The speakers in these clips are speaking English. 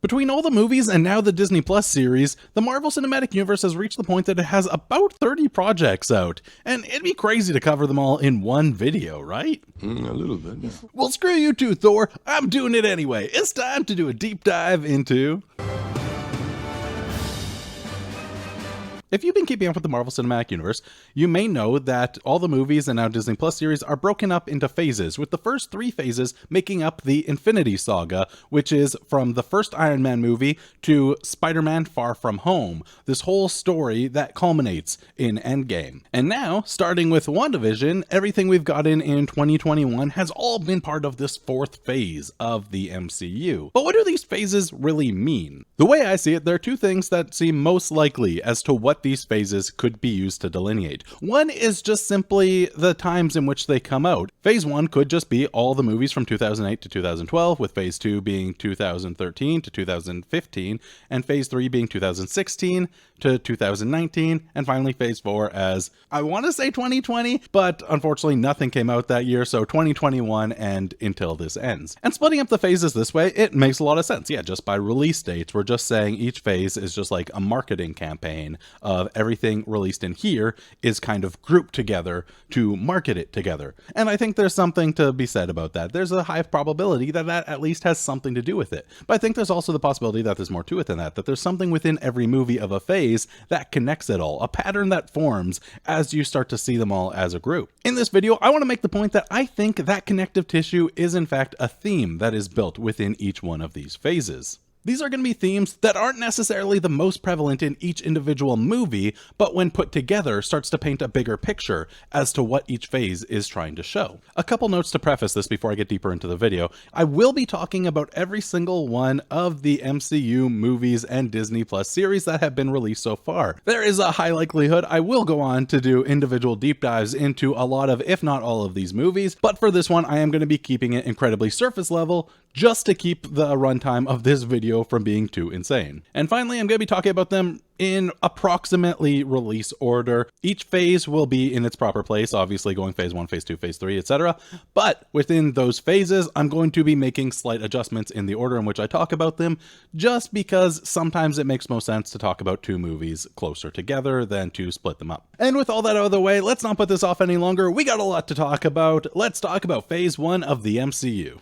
Between all the movies and now the Disney Plus series, the Marvel Cinematic Universe has reached the point that it has about 30 projects out, and it'd be crazy to cover them all in one video, right? A little bit, yeah. Well, screw you too, Thor. I'm doing it anyway. It's time to do a deep dive into... If you've been keeping up with the Marvel Cinematic Universe, you may know that all the movies and now Disney Plus series are broken up into phases, with the first 3 phases making up the Infinity Saga, which is from the first Iron Man movie to Spider-Man Far From Home, this whole story that culminates in Endgame. And now, starting with WandaVision, everything we've gotten in 2021 has all been part of this 4th phase of the MCU. But what do these phases really mean? The way I see it, there are 2 things that seem most likely as to what these phases could be used to delineate. One is just simply the times in which they come out. Phase 1 could just be all the movies from 2008 to 2012, with Phase 2 being 2013 to 2015, and Phase 3 being 2016 to 2019, and finally Phase 4 as, I want to say 2020, but unfortunately nothing came out that year, so 2021 and until this ends. And splitting up the phases this way, it makes a lot of sense. Yeah, just by release dates, we're just saying each phase is just like a marketing campaign of everything released in here is kind of grouped together to market it together. And I think there's something to be said about that. There's a high probability that that at least has something to do with it. But I think there's also the possibility that there's more to it than that there's something within every movie of a phase that connects it all, a pattern that forms as you start to see them all as a group. In this video, I want to make the point that I think that connective tissue is in fact a theme that is built within each one of these phases. These are going to be themes that aren't necessarily the most prevalent in each individual movie, but when put together starts to paint a bigger picture as to what each phase is trying to show. A couple notes to preface this before I get deeper into the video. I will be talking about every single one of the MCU movies and Disney Plus series that have been released so far. There is a high likelihood I will go on to do individual deep dives into a lot of, if not all of these movies, but for this one I am going to be keeping it incredibly surface level just to keep the runtime of this video from being too insane. And finally, I'm going to be talking about them in approximately release order. Each phase will be in its proper place, obviously going phase 1, phase 2, phase 3, etc. But within those phases, I'm going to be making slight adjustments in the order in which I talk about them, just because sometimes it makes most sense to talk about 2 movies closer together than to split them up. And with all that out of the way, let's not put this off any longer. We got a lot to talk about. Let's talk about phase 1 of the MCU.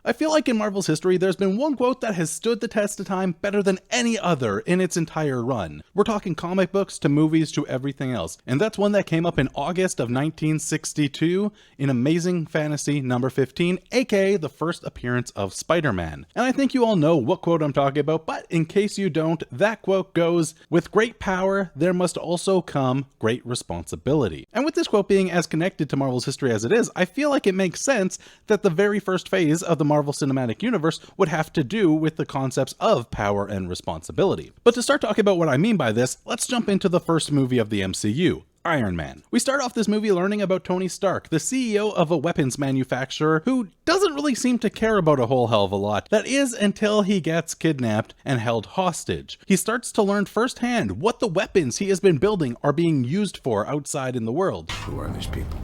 I feel like in Marvel's history, there's been one quote that has stood the test of time better than any other in its entire run. We're talking comic books to movies to everything else. And that's one that came up in August of 1962 in Amazing Fantasy number 15, aka the first appearance of Spider-Man. And I think you all know what quote I'm talking about, but in case you don't, that quote goes, "With great power, there must also come great responsibility." And with this quote being as connected to Marvel's history as it is, I feel like it makes sense that the very first phase of the Marvel Cinematic Universe would have to do with the concepts of power and responsibility. But to start talking about what I mean by this, let's jump into the first movie of the MCU, Iron Man. We start off this movie learning about Tony Stark, the CEO of a weapons manufacturer who doesn't really seem to care about a whole hell of a lot. That is, until he gets kidnapped and held hostage. He starts to learn firsthand what the weapons he has been building are being used for outside in the world. Who are these people?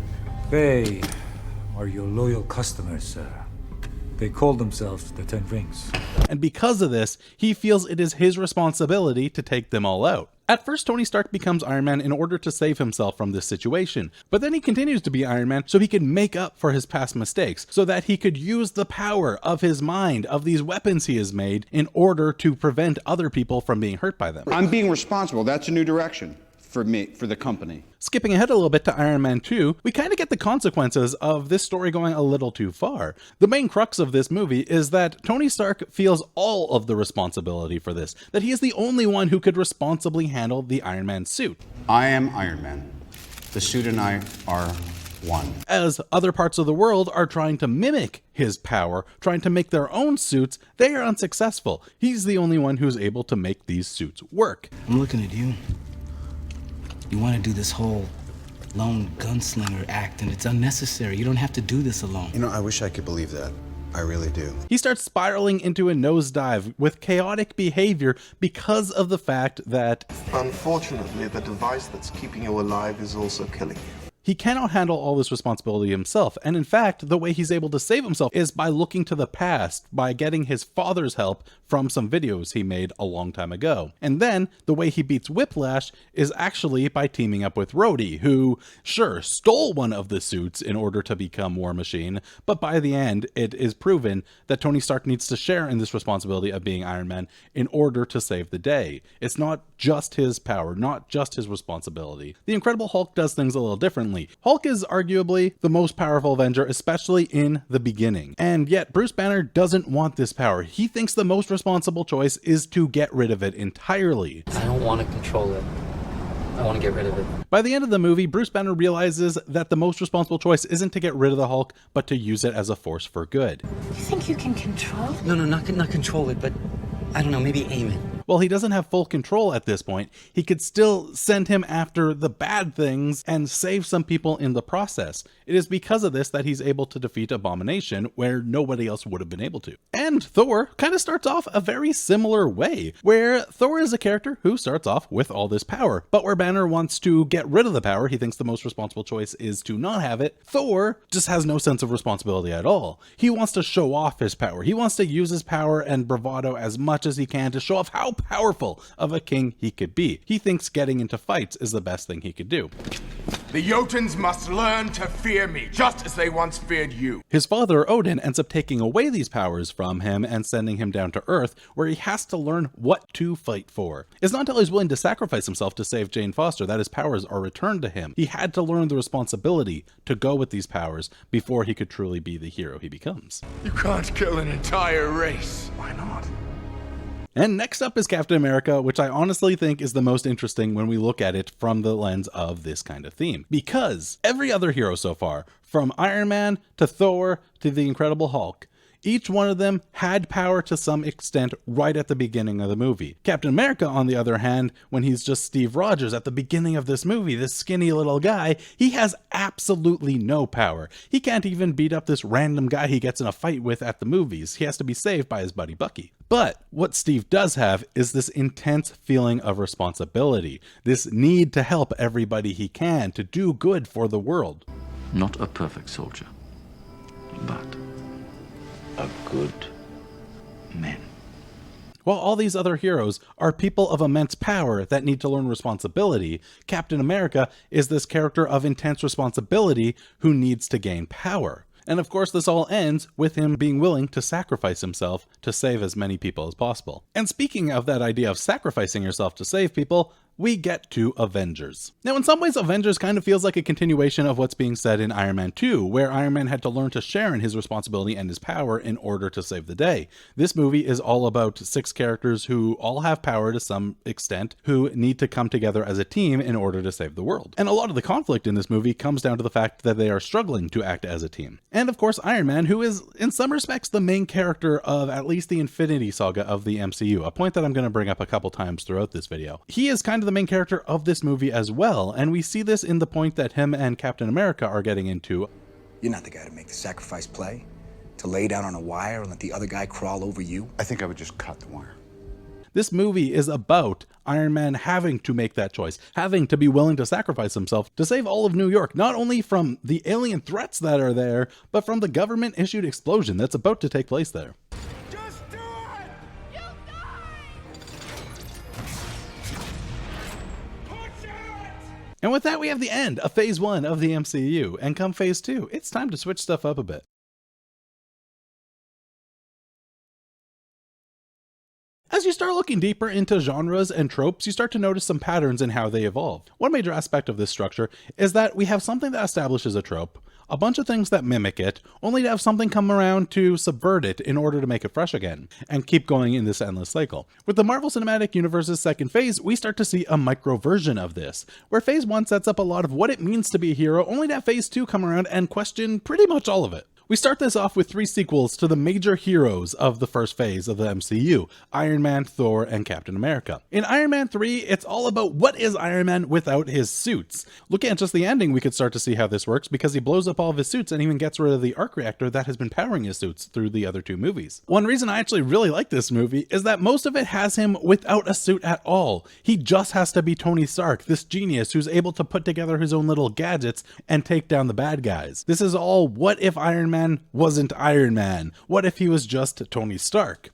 They are your loyal customers, sir. They call themselves the 10 Rings. And because of this, he feels it is his responsibility to take them all out. At first, Tony Stark becomes Iron Man in order to save himself from this situation, but then he continues to be Iron Man so he can make up for his past mistakes, so that he could use the power of his mind, of these weapons he has made, in order to prevent other people from being hurt by them. I'm being responsible. That's a new direction for me, for the company. Skipping ahead a little bit to Iron Man 2, we kind of get the consequences of this story going a little too far. The main crux of this movie is that Tony Stark feels all of the responsibility for this, that he is the only one who could responsibly handle the Iron Man suit. I am Iron Man. The suit and I are one. As other parts of the world are trying to mimic his power, trying to make their own suits, they are unsuccessful. He's the only one who's able to make these suits work. I'm looking at you. You want to do this whole lone gunslinger act, and it's unnecessary. You don't have to do this alone. You know, I wish I could believe that. I really do. He starts spiraling into a nosedive with chaotic behavior because of the fact that, unfortunately, the device that's keeping you alive is also killing you. he cannot handle all this responsibility himself, and in fact, the way he's able to save himself is by looking to the past, by getting his father's help from some videos he made a long time ago. And then, the way he beats Whiplash is actually by teaming up with Rhodey, who, sure, stole one of the suits in order to become War Machine, but by the end, it is proven that Tony Stark needs to share in this responsibility of being Iron Man in order to save the day. It's not just his power, not just his responsibility. The Incredible Hulk does things a little differently. Hulk is arguably the most powerful Avenger, especially in the beginning. And yet, Bruce Banner doesn't want this power. He thinks the most responsible choice is to get rid of it entirely. I don't want to control it. I want to get rid of it. By the end of the movie, Bruce Banner realizes that the most responsible choice isn't to get rid of the Hulk, but to use it as a force for good. You think you can control? No, not control it, but I don't know, maybe aim it. While he doesn't have full control at this point, he could still send him after the bad things and save some people in the process. It is because of this that he's able to defeat Abomination where nobody else would have been able to. And Thor kind of starts off a very similar way, where Thor is a character who starts off with all this power, but where Banner wants to get rid of the power, he thinks the most responsible choice is to not have it. Thor just has no sense of responsibility at all. He wants to show off his power. He wants to use his power and bravado as much as he can to show off how powerful of a king he could be. He thinks getting into fights is the best thing he could do. The Jotuns must learn to fear me, just as they once feared you. His father, Odin, ends up taking away these powers from him and sending him down to Earth, where he has to learn what to fight for. It's not until he's willing to sacrifice himself to save Jane Foster that his powers are returned to him. He had to learn the responsibility to go with these powers before he could truly be the hero he becomes. You can't kill an entire race. Why not? And next up is Captain America, which I honestly think is the most interesting when we look at it from the lens of this kind of theme. Because every other hero so far, from Iron Man to Thor to the Incredible Hulk, each one of them had power to some extent right at the beginning of the movie. Captain America, on the other hand, when he's just Steve Rogers at the beginning of this movie, this skinny little guy, he has absolutely no power. He can't even beat up this random guy he gets in a fight with at the movies. He has to be saved by his buddy Bucky. But what Steve does have is this intense feeling of responsibility, this need to help everybody he can, to do good for the world. Not a perfect soldier, but a good man. While all these other heroes are people of immense power that need to learn responsibility, Captain America is this character of intense responsibility who needs to gain power. And of course, this all ends with him being willing to sacrifice himself to save as many people as possible. And speaking of that idea of sacrificing yourself to save people, we get to Avengers. Now, in some ways, Avengers kind of feels like a continuation of what's being said in Iron Man 2, where Iron Man had to learn to share in his responsibility and his power in order to save the day. This movie is all about 6 characters who all have power to some extent, who need to come together as a team in order to save the world. And a lot of the conflict in this movie comes down to the fact that they are struggling to act as a team. And of course, Iron Man, who is in some respects the main character of at least the Infinity Saga of the MCU, a point that I'm going to bring up a couple times throughout this video. He is kind of the main character of this movie as well, and we see this in the point that him and Captain America are getting into. You're not the guy to make the sacrifice play, to lay down on a wire and let the other guy crawl over you. I think I would just cut the wire. This movie is about Iron Man having to make that choice, having to be willing to sacrifice himself to save all of New York, not only from the alien threats that are there, but from the government-issued explosion that's about to take place there. Just do it! You And with that, we have the end of Phase 1 of the MCU, and come Phase 2, it's time to switch stuff up a bit. As you start looking deeper into genres and tropes, you start to notice some patterns in how they evolve. One major aspect of this structure is that we have something that establishes a trope, a bunch of things that mimic it, only to have something come around to subvert it in order to make it fresh again, and keep going in this endless cycle. With the Marvel Cinematic Universe's second phase, we start to see a micro version of this, where Phase 1 sets up a lot of what it means to be a hero, only to have Phase 2 come around and question pretty much all of it. We start this off with 3 sequels to the major heroes of the first phase of the MCU, Iron Man, Thor, and Captain America. In Iron Man 3, it's all about what is Iron Man without his suits. Looking at just the ending, we could start to see how this works because he blows up all of his suits and even gets rid of the arc reactor that has been powering his suits through the other 2 movies. One reason I actually really like this movie is that most of it has him without a suit at all. He just has to be Tony Stark, this genius who's able to put together his own little gadgets and take down the bad guys. This is all what if Iron Man wasn't Iron Man? What if he was just Tony Stark?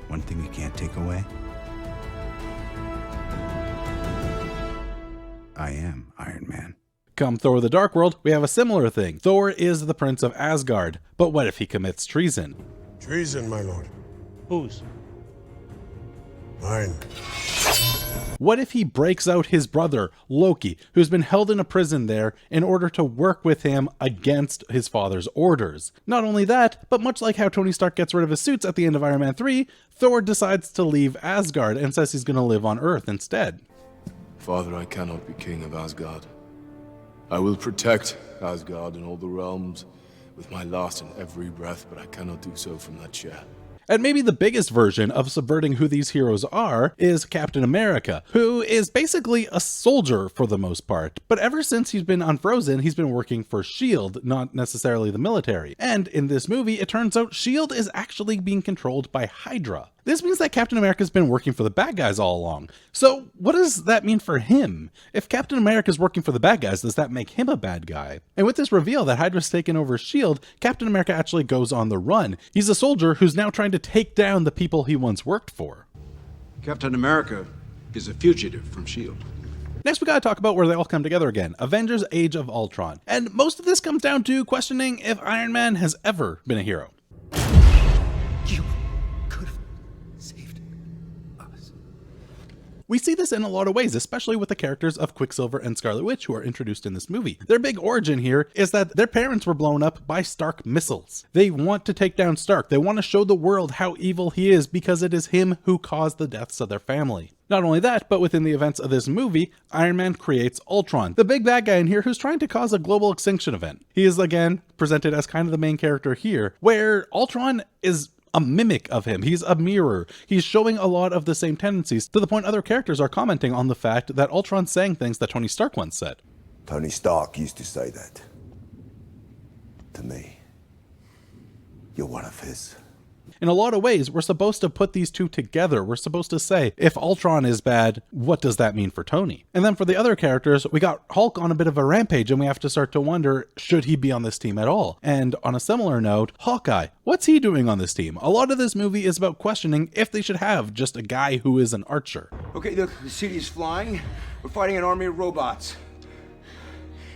One thing you can't take away? I am Iron Man. Come Thor the Dark World, we have a similar thing. Thor is the Prince of Asgard, but what if he commits treason? Treason, my lord. Whose? Mine. What if he breaks out his brother, Loki, who's been held in a prison there in order to work with him against his father's orders? Not only that, but much like how Tony Stark gets rid of his suits at the end of Iron Man 3, Thor decides to leave Asgard and says he's going to live on Earth instead. Father, I cannot be king of Asgard. I will protect Asgard and all the realms with my last and every breath, but I cannot do so from that chair. And maybe the biggest version of subverting who these heroes are is Captain America, who is basically a soldier for the most part. But ever since he's been unfrozen, he's been working for S.H.I.E.L.D., not necessarily the military. And in this movie, it turns out S.H.I.E.L.D. is actually being controlled by Hydra. This means that Captain America's been working for the bad guys all along. So what does that mean for him? If Captain America's working for the bad guys, does that make him a bad guy? And with this reveal that Hydra's taken over S.H.I.E.L.D., Captain America actually goes on the run. He's a soldier who's now trying to take down the people he once worked for. Captain America is a fugitive from S.H.I.E.L.D. Next, we gotta talk about where they all come together again, Avengers Age of Ultron. And most of this comes down to questioning if Iron Man has ever been a hero. You could have saved us. We see this in a lot of ways, especially with the characters of Quicksilver and Scarlet Witch who are introduced in this movie. Their big origin here is that their parents were blown up by Stark missiles. They want to take down Stark. They want to show the world how evil he is because it is him who caused the deaths of their family. Not only that, but within the events of this movie, Iron Man creates Ultron, the big bad guy in here who's trying to cause a global extinction event. He is again presented as kind of the main character here, where Ultron is a mimic of him. He's a mirror. He's showing a lot of the same tendencies, to the point other characters are commenting on the fact that Ultron's saying things that Tony Stark once said. Tony Stark used to say that to me. You're one of his. In a lot of ways, we're supposed to put these two together. We're supposed to say, if Ultron is bad, what does that mean for Tony? And then for the other characters, we got Hulk on a bit of a rampage, and we have to start to wonder, should he be on this team at all? And on a similar note, Hawkeye, what's he doing on this team? A lot of this movie is about questioning if they should have just a guy who is an archer. Okay, look, the city's flying. We're fighting an army of robots.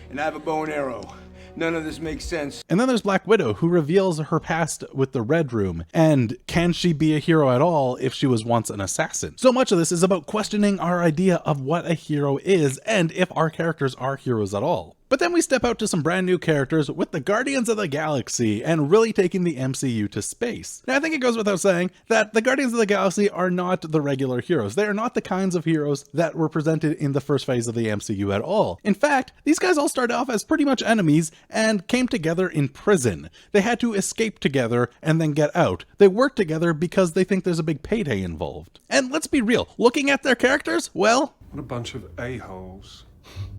And I have a bow and arrow. None of this makes sense. And then there's Black Widow, who reveals her past with the Red Room, and can she be a hero at all if she was once an assassin? So much of this is about questioning our idea of what a hero is and if our characters are heroes at all. But then we step out to some brand new characters with the Guardians of the Galaxy and really taking the MCU to space. Now, I think it goes without saying that the Guardians of the Galaxy are not the regular heroes. They are not the kinds of heroes that were presented in the first phase of the MCU at all. In fact, these guys all started off as pretty much enemies and came together in prison. They had to escape together and then get out. They work together because they think there's a big payday involved. And let's be real, looking at their characters, well, What a bunch of a-holes.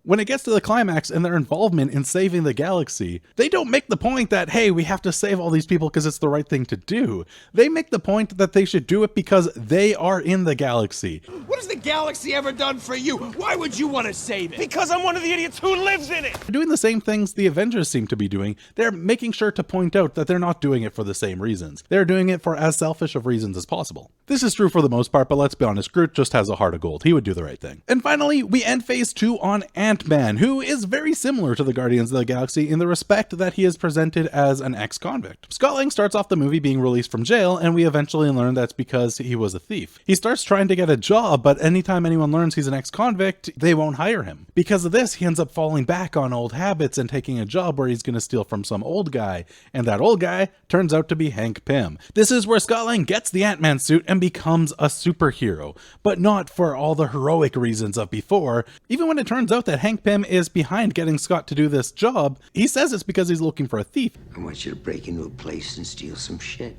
when it gets to the climax and their involvement in saving the galaxy, they don't make the point that, hey, we have to save all these people because it's the right thing to do. They make the point that they should do it because they are in the galaxy. What has the galaxy ever done for you? Why would you want to save it? Because I'm one of the idiots who lives in it! They're doing the same things the Avengers seem to be doing. They're making sure to point out that they're not doing it for the same reasons. They're doing it for as selfish of reasons as possible. This is true for the most part, but let's be honest, Groot just has a heart of gold. He would do the right thing. And finally, we end phase 2 on Ant-Man, who is very similar to the Guardians of the Galaxy in the respect that he is presented as an ex-convict. Scott Lang starts off the movie being released from jail, and we eventually learn that's because he was a thief. He starts trying to get a job, but anytime anyone learns he's an ex-convict, they won't hire him. Because of this, he ends up falling back on old habits and taking a job where he's going to steal from some old guy, and that old guy turns out to be Hank Pym. This is where Scott Lang gets the Ant-Man suit and becomes a superhero, but not for all the heroic reasons of before, even when it turns out that Hank Pym is behind getting Scott to do this job, he says it's because he's looking for a thief. I want you to break into a place and steal some shit.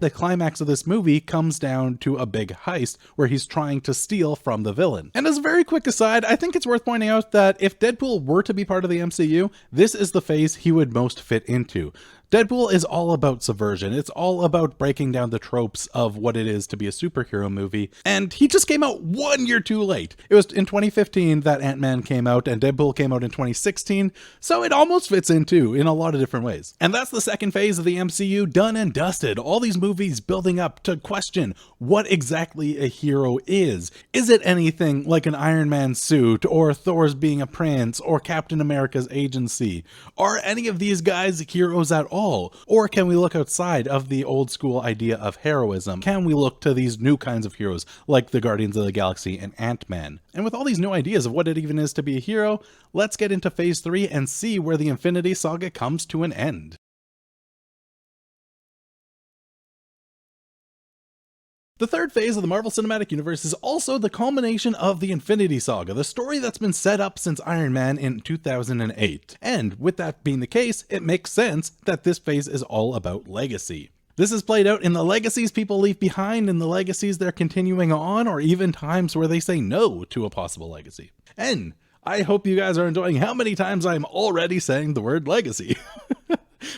The climax of this movie comes down to a big heist where he's trying to steal from the villain. And as a very quick aside, I think it's worth pointing out that if Deadpool were to be part of the MCU, this is the phase he would most fit into. Deadpool is all about subversion. It's all about breaking down the tropes of what it is to be a superhero movie. And he just came out 1 year too late. It was in 2015 that Ant-Man came out and Deadpool came out in 2016. So it almost fits in too, in a lot of different ways. And that's the second phase of the MCU done and dusted. All these movies building up to question what exactly a hero is. Is it anything like an Iron Man suit or Thor's being a prince or Captain America's agency? Are any of these guys heroes at all? Or can we look outside of the old school idea of heroism? Can we look to these new kinds of heroes like the Guardians of the Galaxy and Ant-Man? And with all these new ideas of what it even is to be a hero, let's get into phase 3 and see where the Infinity Saga comes to an end. The third phase of the Marvel Cinematic Universe is also the culmination of the Infinity Saga, the story that's been set up since Iron Man in 2008. And with that being the case, it makes sense that this phase is all about legacy. This is played out in the legacies people leave behind and the legacies they're continuing on, or even times where they say no to a possible legacy. And I hope you guys are enjoying how many times I'm already saying the word legacy.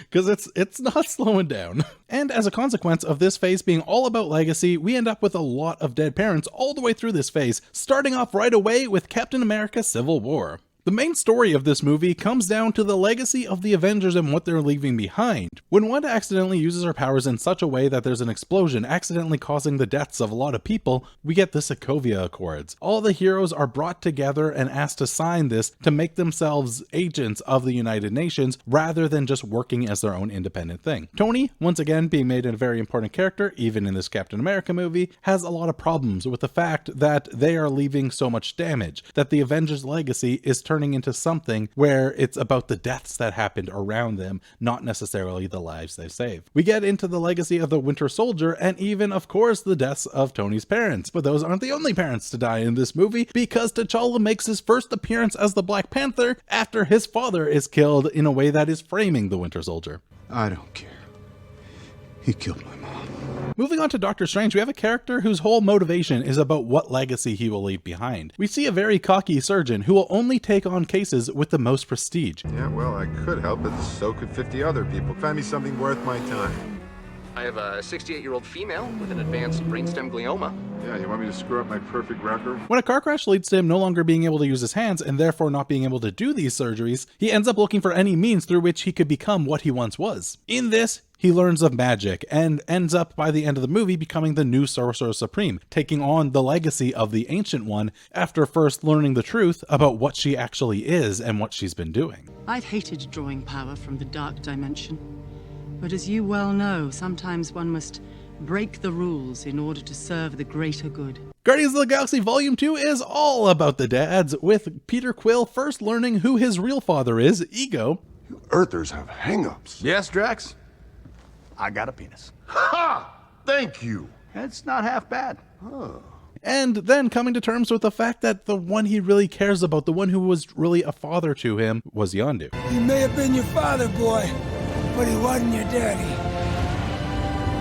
Because it's not slowing down. And as a consequence of this phase being all about legacy, we end up with a lot of dead parents all the way through this phase, starting off right away with Captain America Civil War. The main story of this movie comes down to the legacy of the Avengers and what they're leaving behind. When Wanda accidentally uses her powers in such a way that there's an explosion, accidentally causing the deaths of a lot of people, we get the Sokovia Accords. All the heroes are brought together and asked to sign this to make themselves agents of the United Nations rather than just working as their own independent thing. Tony, once again being made a very important character, even in this Captain America movie, has a lot of problems with the fact that they are leaving so much damage, that the Avengers legacy is turning into something where it's about the deaths that happened around them, not necessarily the lives they saved. We get into the legacy of the Winter Soldier and even, of course, the deaths of Tony's parents. But those aren't the only parents to die in this movie, because T'Challa makes his first appearance as the Black Panther after his father is killed in a way that is framing the Winter Soldier. I don't care. He killed my mom. Moving on to Doctor Strange, we have a character whose whole motivation is about what legacy he will leave behind. We see a very cocky surgeon who will only take on cases with the most prestige. Yeah, well, I could help it, so could 50 other people. Find me something worth my time. I have a 68-year-old female with an advanced brainstem glioma. Yeah, you want me to screw up my perfect record? When a car crash leads to him no longer being able to use his hands and therefore not being able to do these surgeries, he ends up looking for any means through which he could become what he once was. In this, he learns of magic and ends up by the end of the movie becoming the new Sorcerer Supreme, taking on the legacy of the Ancient One after first learning the truth about what she actually is and what she's been doing. I've hated drawing power from the dark dimension. But as you well know, sometimes one must break the rules in order to serve the greater good. Guardians of the Galaxy Volume 2 is all about the dads, with Peter Quill first learning who his real father is, Ego. You Earthers have hang-ups. Yes, Drax? I got a penis. Ha! Thank you. It's not half bad. Oh. And then coming to terms with the fact that the one he really cares about, the one who was really a father to him, was Yondu. He may have been your father, boy, but he wasn't your daddy.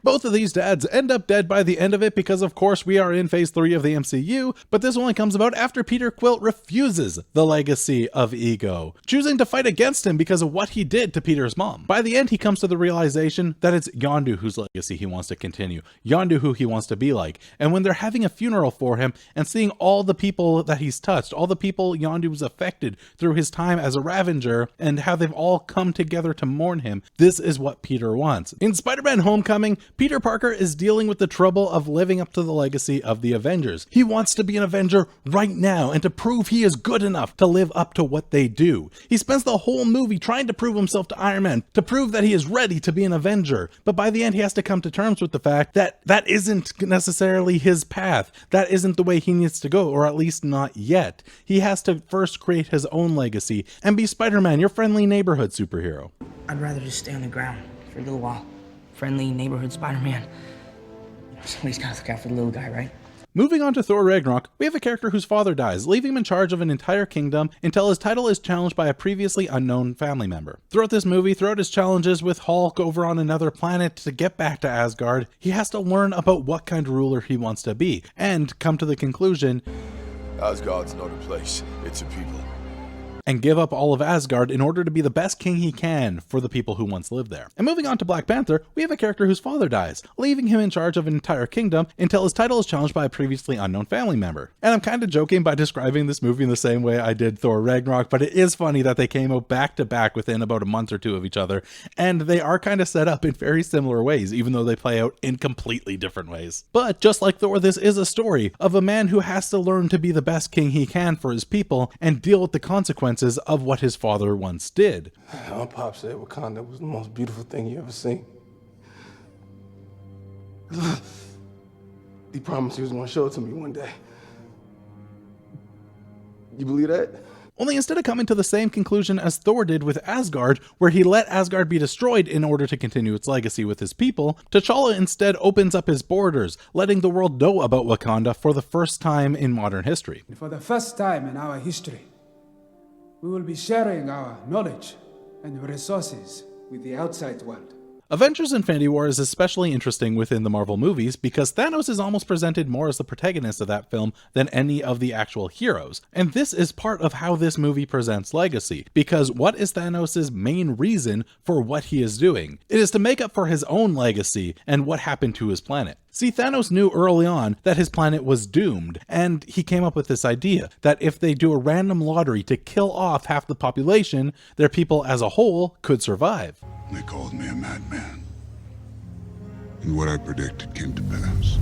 Both of these dads end up dead by the end of it because of course we are in phase 3 of the MCU, but this only comes about after Peter Quill refuses the legacy of Ego, choosing to fight against him because of what he did to Peter's mom. By the end he comes to the realization that it's Yondu whose legacy he wants to continue, Yondu who he wants to be like, and when they're having a funeral for him and seeing all the people that he's touched, all the people Yondu's affected through his time as a Avenger, and how they've all come together to mourn him, this is what Peter wants. In Spider-Man Homecoming, Peter Parker is dealing with the trouble of living up to the legacy of the Avengers. He wants to be an Avenger right now and to prove he is good enough to live up to what they do. He spends the whole movie trying to prove himself to Iron Man, to prove that he is ready to be an Avenger. But by the end, he has to come to terms with the fact that that isn't necessarily his path. That isn't the way he needs to go, or at least not yet. He has to first create his own legacy and be Spider-Man, your friendly neighborhood superhero. I'd rather just stay on the ground for a little while. Friendly neighborhood Spider-Man. Somebody's gotta look out for the little guy, right? Moving on to Thor Ragnarok, we have a character whose father dies, leaving him in charge of an entire kingdom until his title is challenged by a previously unknown family member. Throughout this movie, throughout his challenges with Hulk over on another planet to get back to Asgard, he has to learn about what kind of ruler he wants to be, and come to the conclusion, Asgard's not a place, it's a people. And give up all of Asgard in order to be the best king he can for the people who once lived there. And moving on to Black Panther, we have a character whose father dies, leaving him in charge of an entire kingdom until his title is challenged by a previously unknown family member. And I'm kind of joking by describing this movie in the same way I did Thor Ragnarok, but it is funny that they came out back to back within about a month or two of each other, and they are kind of set up in very similar ways, even though they play out in completely different ways. But just like Thor, this is a story of a man who has to learn to be the best king he can for his people and deal with the consequences of what his father once did. My pop said Wakanda was the most beautiful thing you ever seen. He promised he was going to show it to me one day. You believe that? Only instead of coming to the same conclusion as Thor did with Asgard, where he let Asgard be destroyed in order to continue its legacy with his people, T'Challa instead opens up his borders, letting the world know about Wakanda for the first time in modern history. For the first time in our history, we will be sharing our knowledge and resources with the outside world. Avengers Infinity War is especially interesting within the Marvel movies because Thanos is almost presented more as the protagonist of that film than any of the actual heroes. And this is part of how this movie presents legacy, because what is Thanos' main reason for what he is doing? It is to make up for his own legacy and what happened to his planet. See, Thanos knew early on that his planet was doomed, and he came up with this idea that if they do a random lottery to kill off half the population, their people as a whole could survive. They called me a madman, and what I predicted came to pass.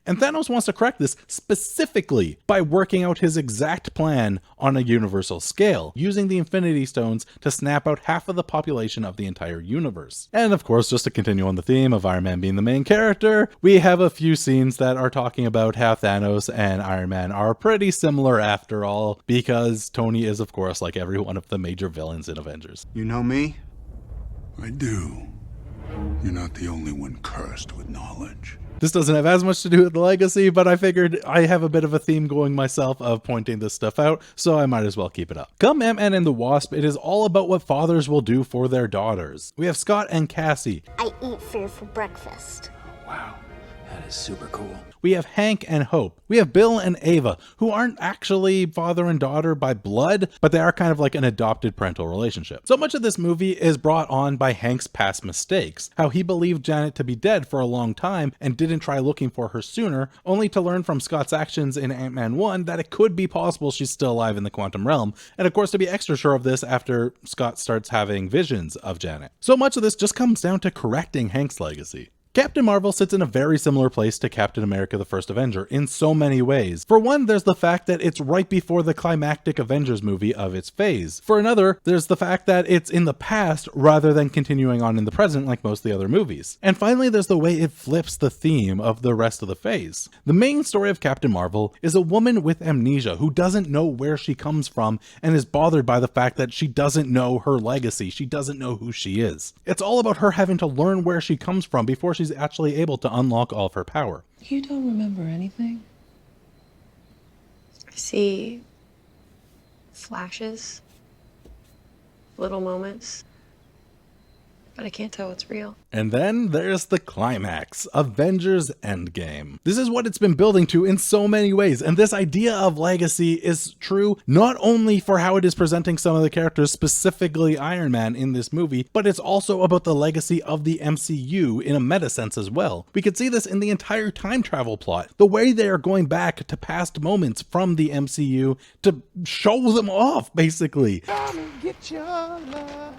And Thanos wants to correct this specifically by working out his exact plan on a universal scale, using the Infinity Stones to snap out half of the population of the entire universe. And of course, just to continue on the theme of Iron Man being the main character, we have a few scenes that are talking about how Thanos and Iron Man are pretty similar after all, because Tony is of course like every one of the major villains in Avengers. You know me? I do. You're not the only one cursed with knowledge. This doesn't have as much to do with the legacy, but I figured I have a bit of a theme going myself of pointing this stuff out, so I might as well keep it up. Come Ant-Man and the Wasp, it is all about what fathers will do for their daughters. We have Scott and Cassie. I eat fear for breakfast. Wow, that is super cool. We have Hank and Hope. We have Bill and Ava, who aren't actually father and daughter by blood, but they are kind of like an adopted parental relationship. So much of this movie is brought on by Hank's past mistakes, how he believed Janet to be dead for a long time and didn't try looking for her sooner, only to learn from Scott's actions in Ant-Man 1 that it could be possible she's still alive in the quantum realm, and of course to be extra sure of this after Scott starts having visions of Janet. So much of this just comes down to correcting Hank's legacy. Captain Marvel sits in a very similar place to Captain America the First Avenger in so many ways. For one, there's the fact that it's right before the climactic Avengers movie of its phase. For another, there's the fact that it's in the past rather than continuing on in the present like most of the other movies. And finally, there's the way it flips the theme of the rest of the phase. The main story of Captain Marvel is a woman with amnesia who doesn't know where she comes from and is bothered by the fact that she doesn't know her legacy. She doesn't know who she is. It's all about her having to learn where she comes from before she's actually able to unlock all of her power. You don't remember anything? I see flashes, little moments, but I can't tell what's real. And then there's the climax, Avengers Endgame. This is what it's been building to in so many ways, and this idea of legacy is true not only for how it is presenting some of the characters, specifically Iron Man in this movie, but it's also about the legacy of the MCU in a meta sense as well. We could see this in the entire time travel plot, the way they are going back to past moments from the MCU to show them off, basically. Come and get your love.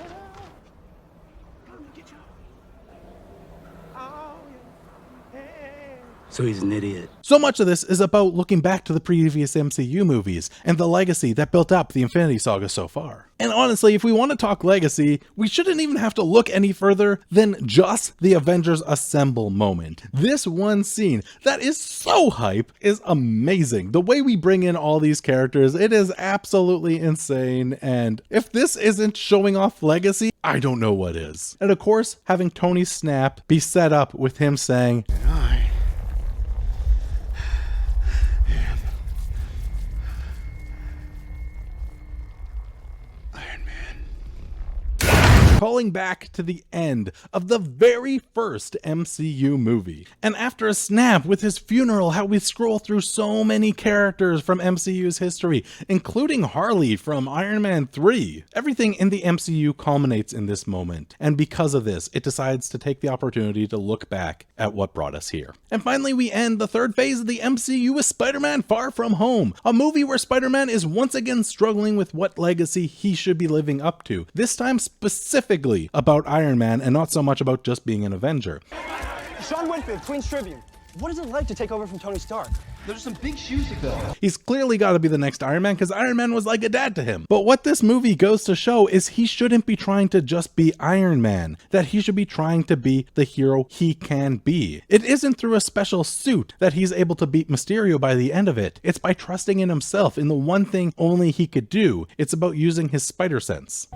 So he's an idiot. So much of this is about looking back to the previous MCU movies and the legacy that built up the Infinity Saga so far. And honestly, if we want to talk legacy, we shouldn't even have to look any further than just the Avengers Assemble moment. This one scene that is so hype is amazing. The way we bring in all these characters, it is absolutely insane. And if this isn't showing off legacy, I don't know what is. And of course, having Tony's snap be set up with him saying, calling back to the end of the very first MCU movie. And after a snap with his funeral, how we scroll through so many characters from MCU's history, including Harley from Iron Man 3. Everything in the MCU culminates in this moment, and because of this, it decides to take the opportunity to look back at what brought us here. And finally, we end the third phase of the MCU with Spider-Man Far From Home, a movie where Spider-Man is once again struggling with what legacy he should be living up to, this time specifically about Iron Man and not so much about just being an Avenger. Sean Winfield, Queen's Tribune. What is it like to take over from Tony Stark? There's some big shoes to fill. He's clearly got to be the next Iron Man because Iron Man was like a dad to him. But what this movie goes to show is he shouldn't be trying to just be Iron Man, that he should be trying to be the hero he can be. It isn't through a special suit that he's able to beat Mysterio by the end of it. It's by trusting in himself, in the one thing only he could do. It's about using his spider sense.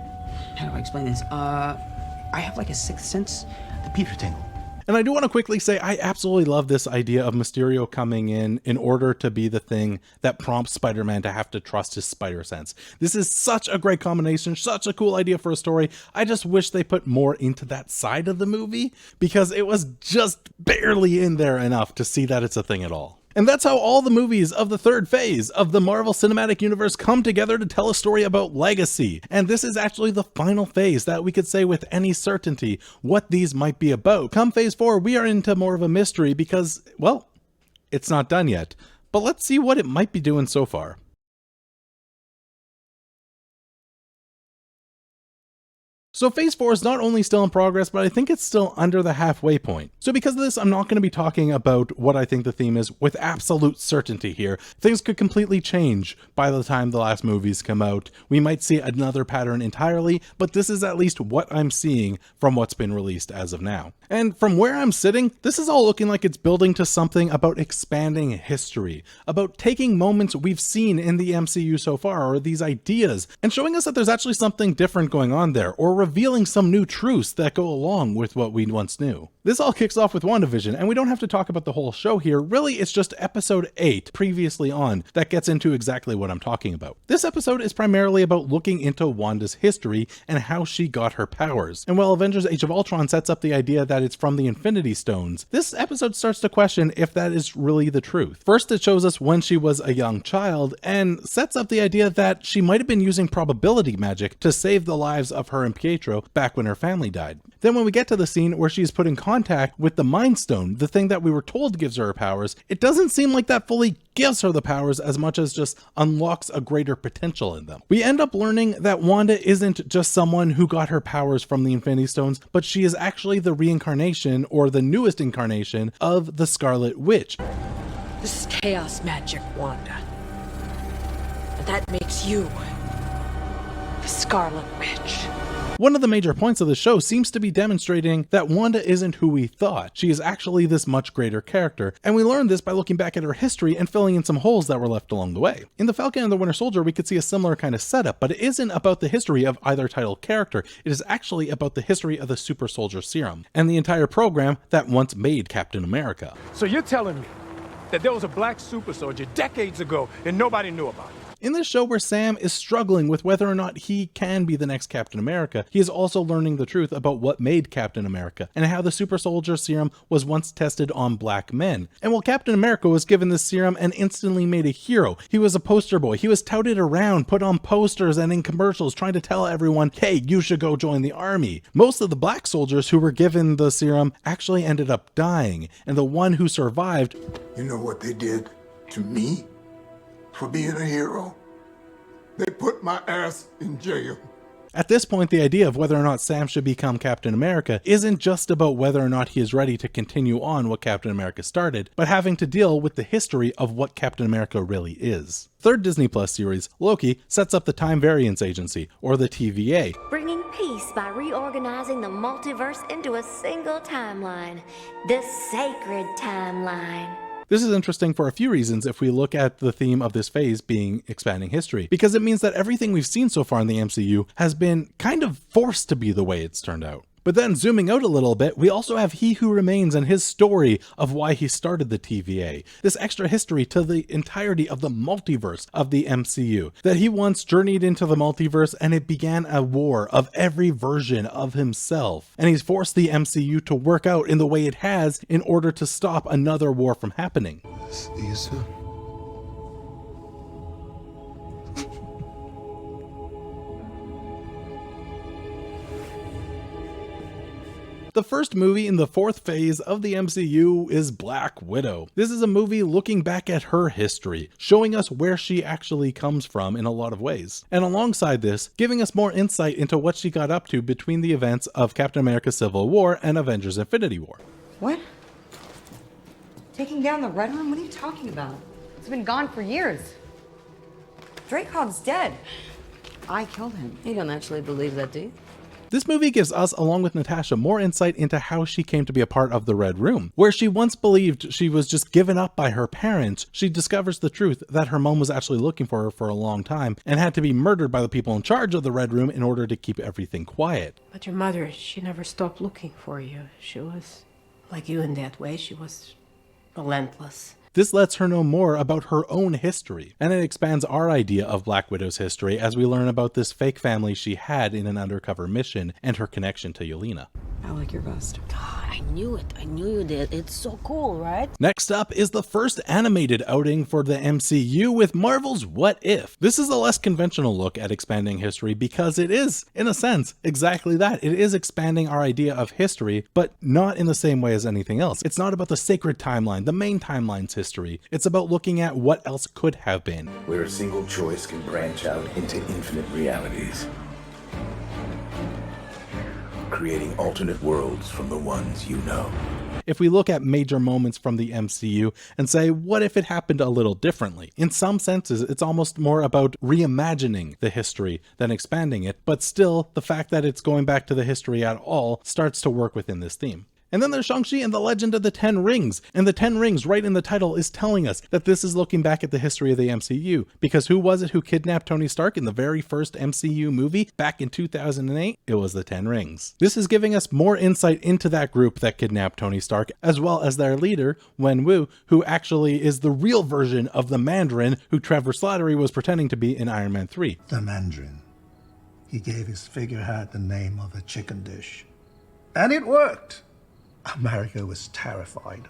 How do I explain this? I have like a sixth sense. The Peter tingle. And I do want to quickly say I absolutely love this idea of Mysterio coming in order to be the thing that prompts Spider-Man to have to trust his spider sense. This is such a great combination, such a cool idea for a story. I just wish they put more into that side of the movie because it was just barely in there enough to see that it's a thing at all. And that's how all the movies of the third phase of the Marvel Cinematic Universe come together to tell a story about legacy. And this is actually the final phase that we could say with any certainty what these might be about. Come phase 4, we are into more of a mystery because, well, it's not done yet. But let's see what it might be doing so far. So phase 4 is not only still in progress, but I think it's still under the halfway point. So because of this, I'm not going to be talking about what I think the theme is with absolute certainty here. Things could completely change by the time the last movies come out. We might see another pattern entirely, but this is at least what I'm seeing from what's been released as of now. And from where I'm sitting, this is all looking like it's building to something about expanding history, about taking moments we've seen in the MCU so far, or these ideas, and showing us that there's actually something different going on there, or revealing some new truths that go along with what we once knew. This all kicks off with WandaVision, and we don't have to talk about the whole show here. Really, it's just episode 8, previously on, that gets into exactly what I'm talking about. This episode is primarily about looking into Wanda's history and how she got her powers. And while Avengers Age of Ultron sets up the idea that it's from the Infinity Stones, this episode starts to question if that is really the truth. First, it shows us when she was a young child, and sets up the idea that she might have been using probability magic to save the lives of her and Pietro back when her family died. Then when we get to the scene where she's put in contact with the Mind Stone, the thing that we were told gives her powers, it doesn't seem like that fully gives her the powers as much as just unlocks a greater potential in them. We end up learning that Wanda isn't just someone who got her powers from the Infinity Stones, but she is actually the reincarnation, or the newest incarnation, of the Scarlet Witch. This is chaos magic, Wanda. And that makes you the Scarlet Witch. One of the major points of the show seems to be demonstrating that Wanda isn't who we thought. She is actually this much greater character, and we learned this by looking back at her history and filling in some holes that were left along the way. In The Falcon and the Winter Soldier, we could see a similar kind of setup, but it isn't about the history of either title character. It is actually about the history of the Super Soldier Serum, and the entire program that once made Captain America. So you're telling me that there was a black super soldier decades ago and nobody knew about it? In this show where Sam is struggling with whether or not he can be the next Captain America, he is also learning the truth about what made Captain America and how the Super Soldier Serum was once tested on black men. And while Captain America was given this serum and instantly made a hero, he was a poster boy. He was touted around, put on posters and in commercials trying to tell everyone, hey, you should go join the army. Most of the black soldiers who were given the serum actually ended up dying, and the one who survived... You know what they did to me? For being a hero, they put my ass in jail. At this point, the idea of whether or not Sam should become Captain America isn't just about whether or not he is ready to continue on what Captain America started, but having to deal with the history of what Captain America really is. Third Disney Plus series, Loki, sets up the Time Variance Agency, or the TVA. Bringing peace by reorganizing the multiverse into a single timeline. The sacred timeline. This is interesting for a few reasons if we look at the theme of this phase being expanding history, because it means that everything we've seen so far in the MCU has been kind of forced to be the way it's turned out. But then zooming out a little bit, we also have He Who Remains and his story of why he started the TVA. This extra history to the entirety of the multiverse of the MCU. That he once journeyed into the multiverse and it began a war of every version of himself. And he's forced the MCU to work out in the way it has in order to stop another war from happening. See you soon. The first movie in the fourth phase of the MCU is Black Widow. This is a movie looking back at her history, showing us where she actually comes from in a lot of ways. And alongside this, giving us more insight into what she got up to between the events of Captain America Civil War and Avengers Infinity War. What? Taking down the Red Room? What are you talking about? It's been gone for years. Dracov's dead. I killed him. You don't actually believe that, do you? This movie gives us, along with Natasha, more insight into how she came to be a part of the Red Room. Where she once believed she was just given up by her parents, she discovers the truth that her mom was actually looking for her for a long time and had to be murdered by the people in charge of the Red Room in order to keep everything quiet. But your mother, she never stopped looking for you. She was like you in that way. She was relentless. This lets her know more about her own history, and it expands our idea of Black Widow's history as we learn about this fake family she had in an undercover mission and her connection to Yelena. I like your vest. God, I knew it. I knew you did. It's so cool, right? Next up is the first animated outing for the MCU with Marvel's What If. This is a less conventional look at expanding history because it is, in a sense, exactly that. It is expanding our idea of history, but not in the same way as anything else. It's not about the sacred timeline, the main timeline's history. It's about looking at what else could have been. Where a single choice can branch out into infinite realities, creating alternate worlds from the ones you know. If we look at major moments from the MCU and say, what if it happened a little differently? In some senses, it's almost more about reimagining the history than expanding it, but still, the fact that it's going back to the history at all starts to work within this theme. And then there's Shang-Chi and the Legend of the Ten Rings. And the Ten Rings, right in the title, is telling us that this is looking back at the history of the MCU. Because who was it who kidnapped Tony Stark in the very first MCU movie back in 2008? It was the Ten Rings. This is giving us more insight into that group that kidnapped Tony Stark, as well as their leader, Wenwu, who actually is the real version of the Mandarin who Trevor Slattery was pretending to be in Iron Man 3. The Mandarin. He gave his figurehead the name of a chicken dish. And it worked! America was terrified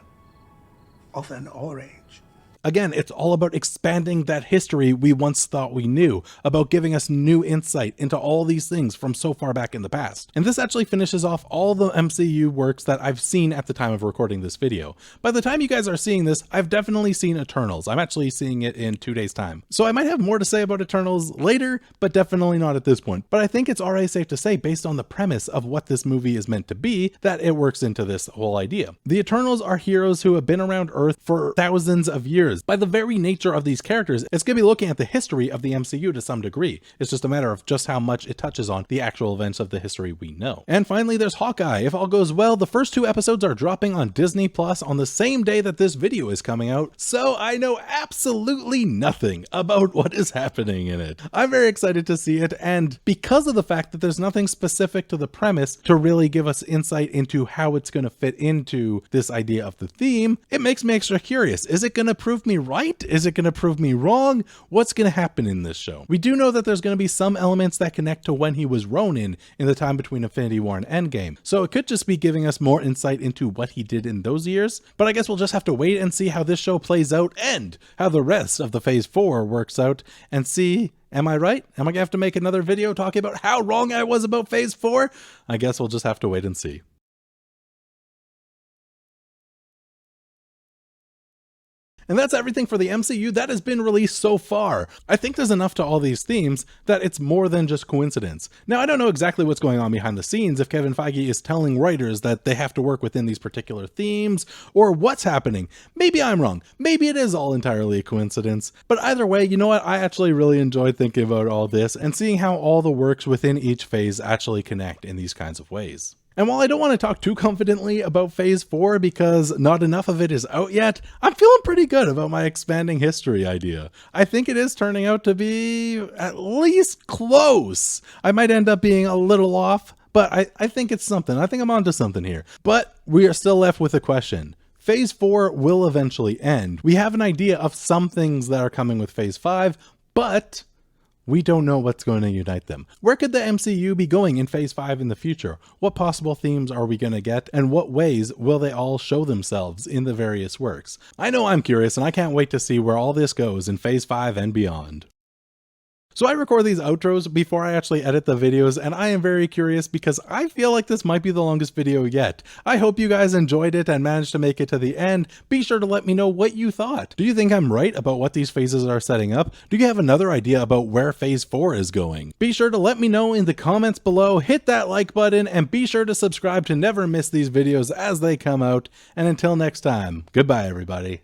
of an orange. Again, it's all about expanding that history we once thought we knew, about giving us new insight into all these things from so far back in the past. And this actually finishes off all the MCU works that I've seen at the time of recording this video. By the time you guys are seeing this, I've definitely seen Eternals. I'm actually seeing it in 2 days' time. So I might have more to say about Eternals later, but definitely not at this point. But I think it's already safe to say, based on the premise of what this movie is meant to be, that it works into this whole idea. The Eternals are heroes who have been around Earth for thousands of years. By the very nature of these characters, it's going to be looking at the history of the MCU to some degree. It's just a matter of just how much it touches on the actual events of the history we know. And finally, there's Hawkeye. If all goes well, the first 2 episodes are dropping on Disney Plus on the same day that this video is coming out, so I know absolutely nothing about what is happening in it. I'm very excited to see it, and because of the fact that there's nothing specific to the premise to really give us insight into how it's going to fit into this idea of the theme, it makes me extra curious. Is it going to prove me right? Is it going to prove me wrong? What's going to happen in this show? We do know that there's going to be some elements that connect to when he was Ronin in the time between Infinity War and Endgame. So it could just be giving us more insight into what he did in those years. But I guess we'll just have to wait and see how this show plays out and how the rest of the Phase 4 works out and see, am I right? Am I going to have to make another video talking about how wrong I was about Phase 4? I guess we'll just have to wait and see. And that's everything for the MCU that has been released so far. I think there's enough to all these themes that it's more than just coincidence. Now, I don't know exactly what's going on behind the scenes, if Kevin Feige is telling writers that they have to work within these particular themes, or what's happening. Maybe I'm wrong. Maybe it is all entirely a coincidence. But either way, you know what? I actually really enjoyed thinking about all this and seeing how all the works within each phase actually connect in these kinds of ways. And while I don't want to talk too confidently about Phase 4 because not enough of it is out yet, I'm feeling pretty good about my expanding history idea. I think it is turning out to be at least close. I might end up being a little off, but I think it's something. I think I'm onto something here. But we are still left with a question. Phase 4 will eventually end. We have an idea of some things that are coming with Phase 5, but we don't know what's going to unite them. Where could the MCU be going in Phase 5 in the future? What possible themes are we going to get, and what ways will they all show themselves in the various works? I know I'm curious, and I can't wait to see where all this goes in Phase 5 and beyond. So I record these outros before I actually edit the videos, and I am very curious because I feel like this might be the longest video yet. I hope you guys enjoyed it and managed to make it to the end. Be sure to let me know what you thought. Do you think I'm right about what these phases are setting up? Do you have another idea about where Phase 4 is going? Be sure to let me know in the comments below, hit that like button, and be sure to subscribe to never miss these videos as they come out. And until next time, goodbye everybody.